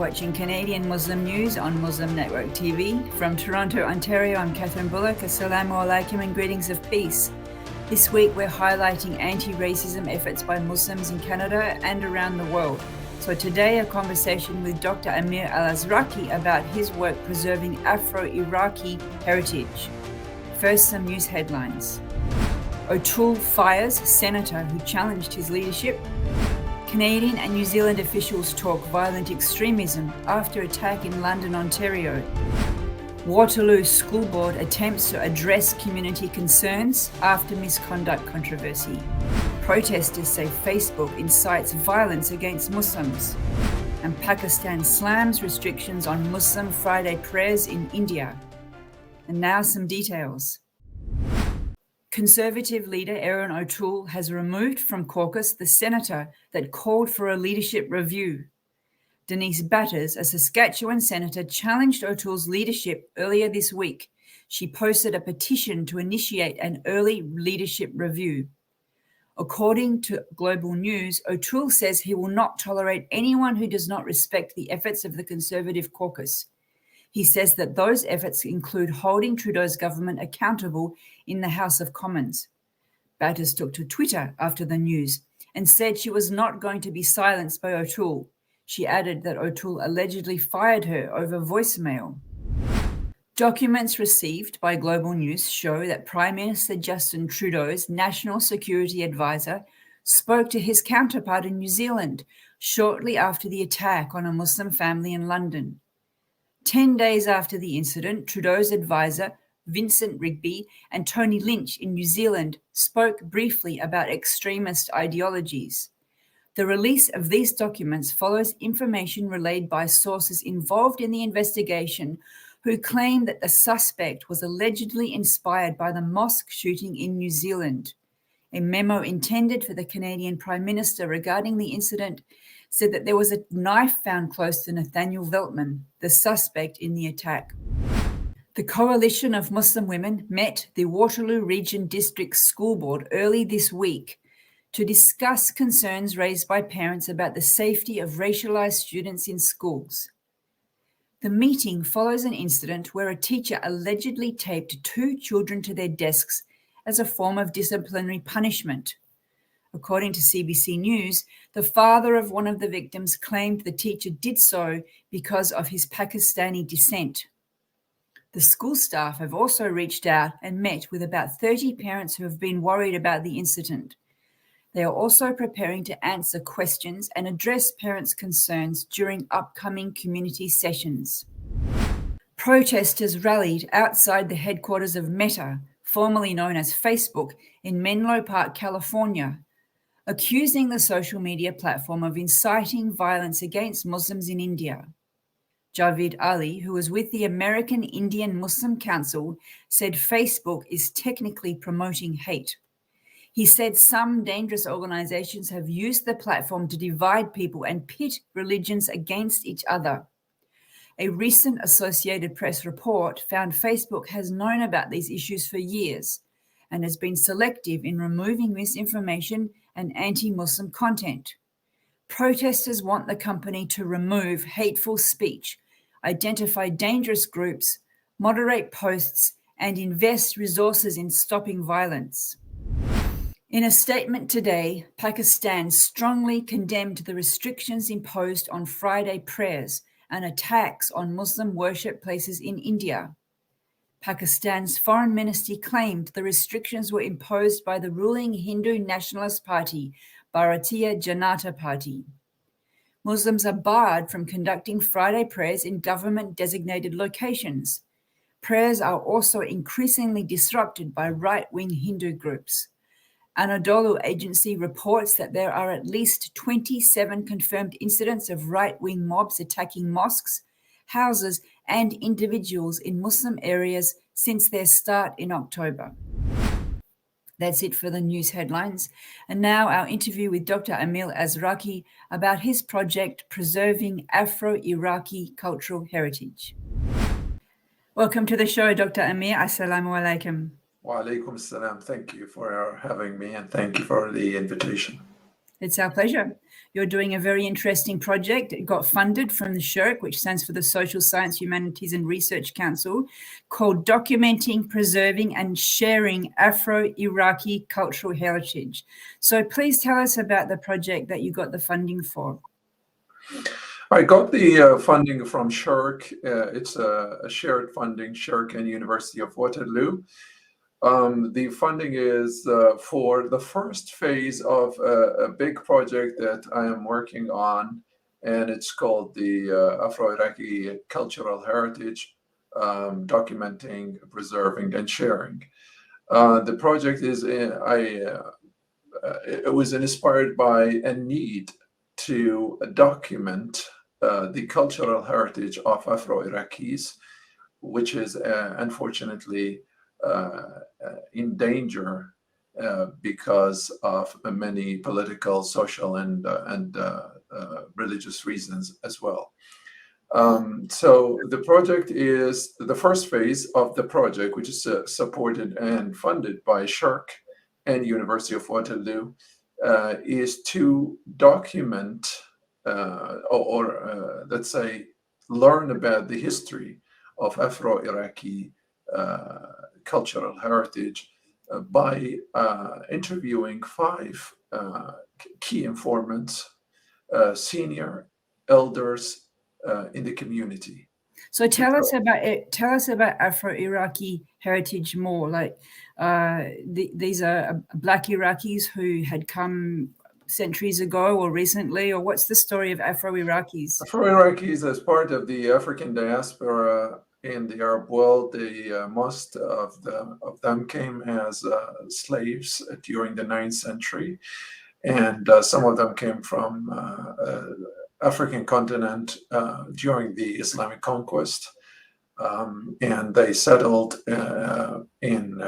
watching Canadian Muslim news on Muslim Network TV. From Toronto, Ontario, I'm Catherine Bullock. Assalamu alaikum and greetings of peace. This week we're highlighting anti-racism efforts by Muslims in Canada and around the world. So today a conversation with Dr. Amir Al-Azraki about his work preserving Afro-Iraqi heritage. First, some news headlines. O'Toole fires senator who challenged his leadership. Canadian and New Zealand officials talk violent extremism after attack in London, Ontario. Waterloo School Board attempts to address community concerns after misconduct controversy. Protesters say Facebook incites violence against Muslims. And Pakistan slams restrictions on Muslim Friday prayers in India. And now some details. Conservative leader Erin O'Toole has removed from caucus the senator that called for a leadership review. Denise Batters, a Saskatchewan senator, challenged O'Toole's leadership earlier this week. She posted a petition to initiate an early leadership review. According to Global News, O'Toole says he will not tolerate anyone who does not respect the efforts of the Conservative caucus. He says that those efforts include holding Trudeau's government accountable in the House of Commons. Batters took to Twitter after the news and said she was not going to be silenced by O'Toole. She added that O'Toole allegedly fired her over voicemail. Documents received by Global News show that Prime Minister Justin Trudeau's National Security Advisor spoke to his counterpart in New Zealand shortly after the attack on a Muslim family in London. 10 days after the incident, Trudeau's advisor, Vincent Rigby, and Tony Lynch in New Zealand spoke briefly about extremist ideologies. The release of these documents follows information relayed by sources involved in the investigation who claim that the suspect was allegedly inspired by the mosque shooting in New Zealand. A memo intended for the Canadian Prime Minister regarding the incident said that there was a knife found close to Nathaniel Veltman, the suspect in the attack. The Coalition of Muslim Women met the Waterloo Region District School Board early this week to discuss concerns raised by parents about the safety of racialized students in schools. The meeting follows an incident where a teacher allegedly taped 2 children to their desks as a form of disciplinary punishment. According to CBC News, the father of one of the victims claimed the teacher did so because of his Pakistani descent. The school staff have also reached out and met with about 30 parents who have been worried about the incident. They are also preparing to answer questions and address parents' concerns during upcoming community sessions. Protesters rallied outside the headquarters of Meta, formerly known as Facebook, in Menlo Park, California, accusing the social media platform of inciting violence against Muslims in India. Javid Ali, who was with the American Indian Muslim Council, said Facebook is technically promoting hate. He said some dangerous organizations have used the platform to divide people and pit religions against each other. A recent Associated Press report found Facebook has known about these issues for years and has been selective in removing misinformation and anti-Muslim content. Protesters want the company to remove hateful speech, identify dangerous groups, moderate posts, and invest resources in stopping violence. In a statement today, Pakistan strongly condemned the restrictions imposed on Friday prayers and attacks on Muslim worship places in India. Pakistan's foreign ministry claimed the restrictions were imposed by the ruling Hindu Nationalist Party, Bharatiya Janata Party. Muslims are barred from conducting Friday prayers in government-designated locations. Prayers are also increasingly disrupted by right-wing Hindu groups. Anadolu agency reports that there are at least 27 confirmed incidents of right-wing mobs attacking mosques, houses, and individuals in Muslim areas since their start in October. That's it for the news headlines. And now our interview with Dr. Amir Al-Azraki about his project Preserving Afro-Iraqi Cultural Heritage. Welcome to the show, Dr. Amir. Assalamu alaikum. Wa alaikum salam. Thank you for having me and thank you for the invitation. It's our pleasure. You're doing a very interesting project. It got funded from the SHIRC, which stands for the Social Science, Humanities and Research Council, called Documenting, Preserving and Sharing Afro-Iraqi Cultural Heritage. So please tell us about the project that you got the funding for. I got the funding from SHIRC. It's a shared funding, SHIRC and University of Waterloo. The funding is for the first phase of a big project that I am working on, and it's called the Afro-Iraqi Cultural Heritage, Documenting, Preserving, and Sharing. The project is, it was inspired by a need to document the cultural heritage of Afro-Iraqis, which is unfortunately in danger because of many political, social, and religious reasons as well. So the project is the first phase of the project, which is supported and funded by SHIRC and University of Waterloo, is to document or let's say learn about the history of Afro-Iraqi cultural heritage by interviewing 5 key informants, senior elders in the community. So tell us about it. Tell us about Afro-Iraqi heritage more. Like these are Black Iraqis who had come centuries ago or recently, or what's the story of Afro-Iraqis? Afro-Iraqis, as part of the African diaspora in the Arab world, most of them came as slaves during the 9th century, and some of them came from African continent during the Islamic conquest, and they settled in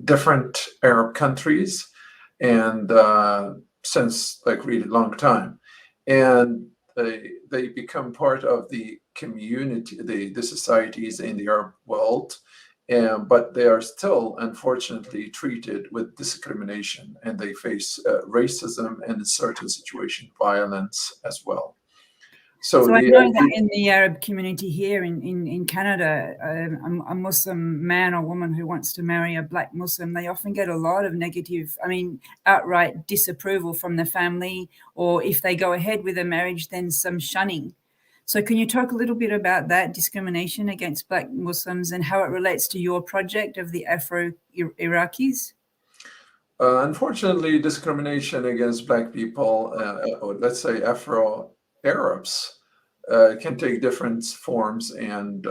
different Arab countries, and since like really long time, and they become part of the community, the societies in the Arab world, but they are still unfortunately treated with discrimination, and they face racism and in certain situations violence as well. So I know that in the Arab community here in Canada, a Muslim man or woman who wants to marry a Black Muslim, they often get a lot of negative, outright disapproval from the family, or if they go ahead with a marriage, then some shunning. So can you talk a little bit about that discrimination against Black Muslims and how it relates to your project of the Afro-Iraqis? Unfortunately, discrimination against Black people, or let's say Afro-Arabs, can take different forms and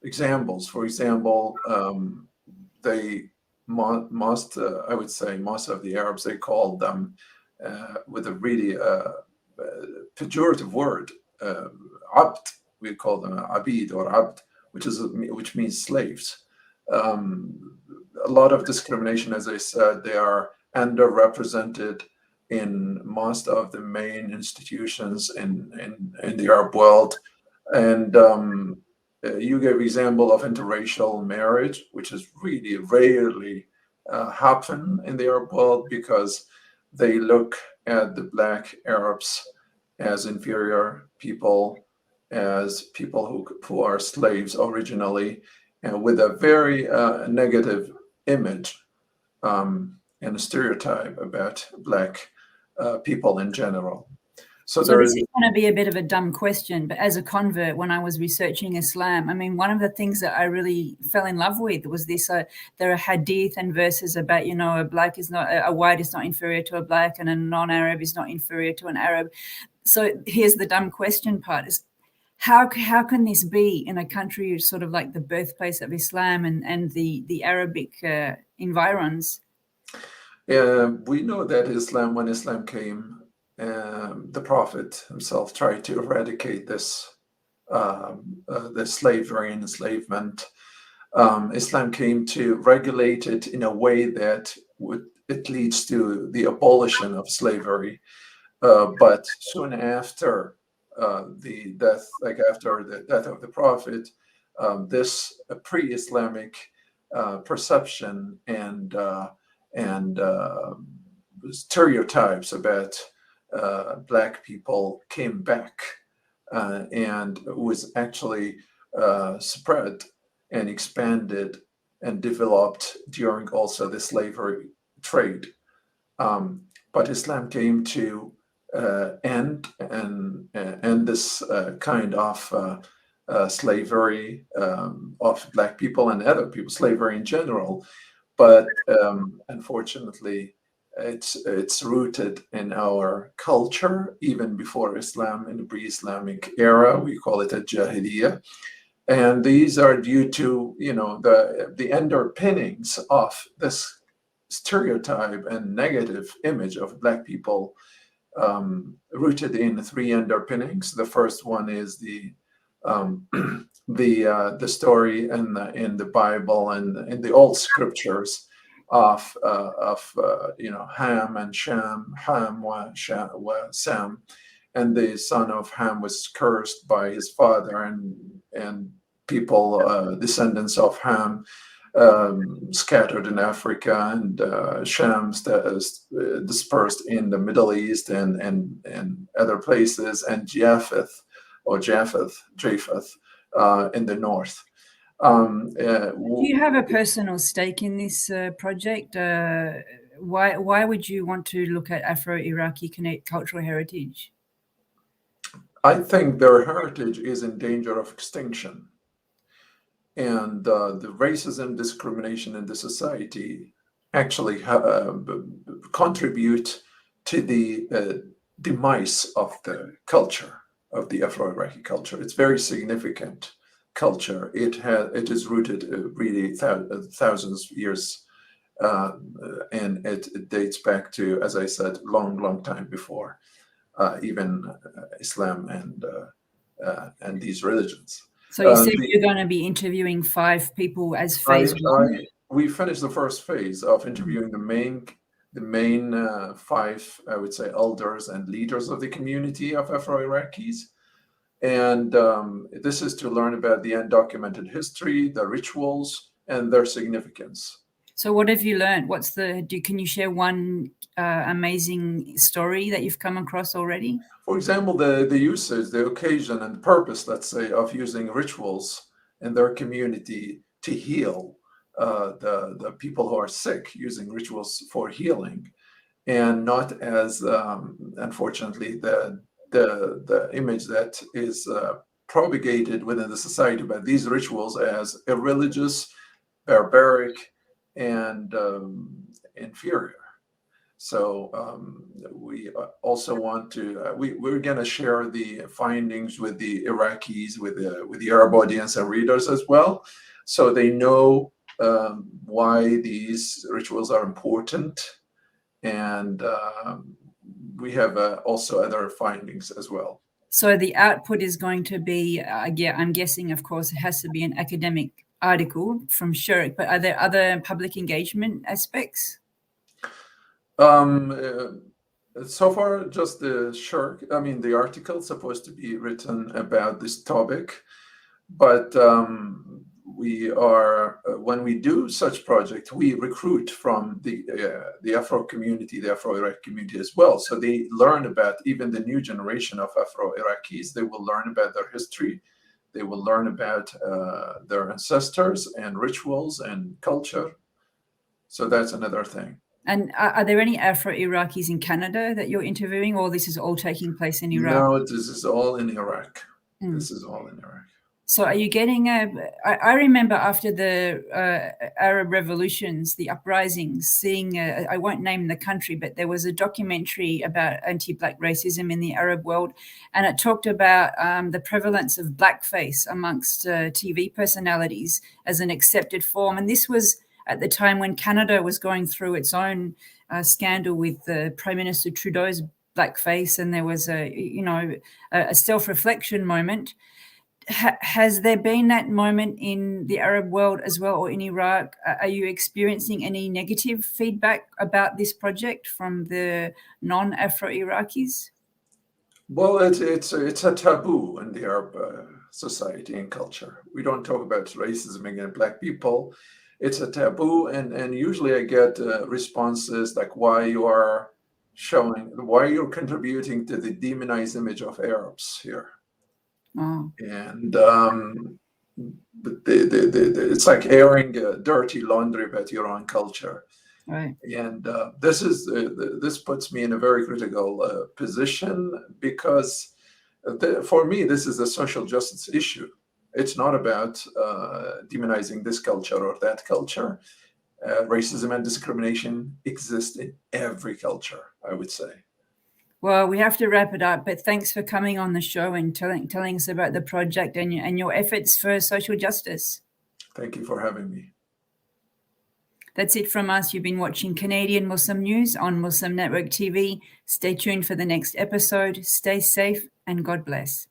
examples. For example, most of the Arabs, they called them with a really pejorative word, abd. We call them abid or abd, which means slaves. A lot of discrimination, as I said, they are underrepresented in most of the main institutions in the Arab world. And you gave example of interracial marriage, which is really rarely happen in the Arab world because they look at the Black Arabs as inferior people, as people who are slaves originally, and with a very negative image and a stereotype about Black people in general. So this is going to be a bit of a dumb question, but as a convert, when I was researching Islam, one of the things that I really fell in love with was this, there are hadith and verses about, a white is not inferior to a Black and a non-Arab is not inferior to an Arab. So here's the dumb question part is, how can this be in a country sort of like the birthplace of Islam and the Arabic environs? We know that when Islam came, the Prophet himself tried to eradicate this slavery and enslavement. Islam came to regulate it in a way that it leads to the abolition of slavery. But soon after the death of the Prophet, this pre-Islamic perception and stereotypes about Black people came back and was actually spread and expanded and developed during also the slavery trade. But Islam came to end this kind of slavery of Black people and other people, slavery in general. But unfortunately, it's rooted in our culture even before Islam. In the pre-Islamic era, we call it a Jahiliyyah, and these are due to the underpinnings of this stereotype and negative image of Black people, rooted in three underpinnings. The first one is the story in the Bible and in the old scriptures of Ham and Sham, Ham wa Sam, and the son of Ham was cursed by his father, and people, descendants of Ham, scattered in Africa, and Sham dispersed in the Middle East and other places, and Japheth in the north. Do you have a personal stake in this project? Why would you want to look at Afro-Iraqi cultural heritage? I think their heritage is in danger of extinction. And the racism, discrimination in the society actually contribute to the demise of the culture, of the Afro-Iraqi culture. It's very significant culture. It is rooted really thousands of years, and it dates back to, as I said, long time before even Islam and these religions. So you said you're going to be interviewing 5 people as phase 1? We finished the first phase of interviewing the main 5, I would say, elders and leaders of the community of Afro-Iraqis. And this is to learn about the undocumented history, the rituals, and their significance. So what have you learned? Can you share one amazing story that you've come across already? For example, the usage, the occasion, and the purpose, let's say, of using rituals in their community to heal the people who are sick, using rituals for healing, and not as, unfortunately, the image that is propagated within the society about these rituals as irreligious, barbaric, and inferior. So we also want to, we're going to share the findings with the Iraqis, with the Arab audience and readers as well, so they know why these rituals are important. And we have also other findings as well. So the output is going to be, I'm guessing, of course, it has to be an academic article from Shirk, but are there other public engagement aspects? So far, just the Shirk. I mean, the article is supposed to be written about this topic, but we are, when we do such project, we recruit from the Afro community, the Afro-Iraqi community as well. So they learn about, even the new generation of Afro-Iraqis, they will learn about their history. They will learn about their ancestors and rituals and culture. So that's another thing. And are there any Afro-Iraqis in Canada that you're interviewing, or this is all taking place in Iraq? No, this is all in Iraq. This is all in Iraq. So are you getting I remember after the Arab revolutions, the uprisings, seeing, I won't name the country, but there was a documentary about anti-Black racism in the Arab world. And it talked about the prevalence of blackface amongst TV personalities as an accepted form. And this was at the time when Canada was going through its own scandal with Prime Minister Trudeau's blackface. And there was a self-reflection moment. Has there been that moment in the Arab world as well, or in Iraq? Are you experiencing any negative feedback about this project from the non-Afro-Iraqis? Well, it's a taboo in the Arab society and culture. We don't talk about racism against Black people. It's a taboo, and usually I get responses like, why you are showing why you're contributing to the demonized image of Arabs here. Oh, And it's like airing dirty laundry about your own culture. right. And this puts me in a very critical position, because for me, this is a social justice issue. It's not about demonizing this culture or that culture. Racism and discrimination exist in every culture, I would say. Well, we have to wrap it up, but thanks for coming on the show and telling us about the project and your efforts for social justice. Thank you for having me. That's it from us. You've been watching Canadian Muslim News on Muslim Network TV. Stay tuned for the next episode. Stay safe and God bless.